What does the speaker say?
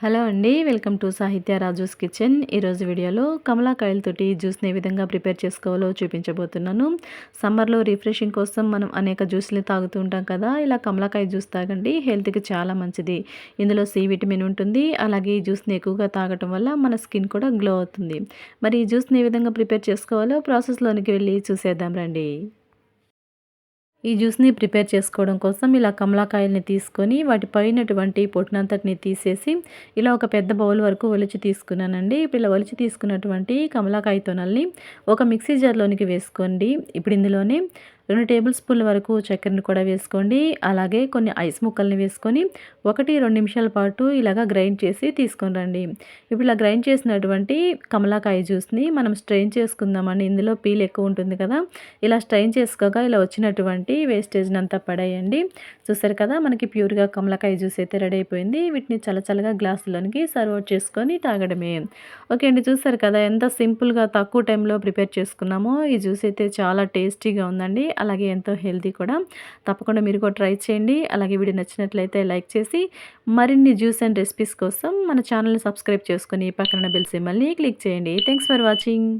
Hello అండి. Welcome to సాహిత్య Raju's kitchen. ఈరోజు వీడియోలో కమలాకాయలతోటి జ్యూస్‌ని ఏ విధంగా ప్రిపేర్ చేసుకోవాలో చూపించబోతున్నాను. సమ్మర్‌లో రిఫ్రెషింగ్ కోసం మనం అనేక జ్యూస్‌లు తాగుతూ ఉంటాం కదా! ఇలా కమలాకాయ జ్యూస్ తాగండి. హెల్త్‌కి చాలా మంచిది. ఇందులో సి విటమిన్ ఉంటుంది. అలాగే ఈ జ్యూస్‌ని ఎక్కువగా తాగటం వల్ల మన స్కిన్ కూడా గ్లో అవుతుంది. మరి ఈ జ్యూస్‌ని ఏ విధంగా ప్రిపేర్ చేసుకోవాలో ప్రాసెస్‌లోనికి వెళ్ళి చూసేద్దాం రండి. ఈ జ్యూస్‌ని ప్రిపేర్ చేసుకోవడం కోసం ఇలా కమలాకాయల్ని తీసుకొని వాటి పైనటువంటి పొట్టునంతటిని తీసేసి ఇలా ఒక పెద్ద బౌల్ వరకు ఒలిచి తీసుకున్నానండి. ఇప్పుడు ఇలా ఒలిచి తీసుకున్నటువంటి కమలాకాయ తొనల్ని ఒక మిక్సీ జార్‌లోనికి వేసుకోండి. ఇప్పుడు ఇందులోనే 2 టేబుల్ స్పూన్ల వరకు చక్కెరను కూడా వేసుకోండి. అలాగే కొన్ని ఐస్ ముక్కల్ని వేసుకొని 1, 2 నిమిషాల పాటు ఇలాగ గ్రైండ్ చేసి తీసుకొని రండి. ఇప్పుడు ఇలా గ్రైండ్ చేసినటువంటి కమలాకాయ జ్యూస్‌ని మనం స్ట్రెయిన్ చేసుకుందామండి. ఇందులో పీల్ ఎక్కువ ఉంటుంది కదా! ఇలా స్ట్రెయిన్ చేసుకోగా ఇలా వచ్చినటువంటి వేస్టేజ్‌నంతా పడేయండి. చూసారు కదా! మనకి ప్యూర్‌గా కమలాకాయ జ్యూస్ అయితే రెడీ అయిపోయింది. వీటిని చల్లచల్లగా గ్లాసులోనికి సర్వ్ అవుట్ చేసుకొని తాగడమే. ఓకే అండి. చూసారు కదా! ఎంత సింపుల్‌గా తక్కువ టైంలో ప్రిపేర్ చేసుకున్నామో. ఈ జ్యూస్ అయితే చాలా టేస్టీగా ఉందండి. అలాగే ఎంతో హెల్తీ కూడా. తప్పకుండా మీరు కూడా ట్రై చేయండి. అలాగే వీడియో నచ్చినట్లయితే లైక్ చేసి మరిన్ని జ్యూస్ అండ్ రెసిపీస్ కోసం మన ఛానల్‌ని సబ్స్క్రైబ్ చేసుకొని పక్కన బెల్ సింబల్‌ని క్లిక్ చేయండి. Thanks for watching.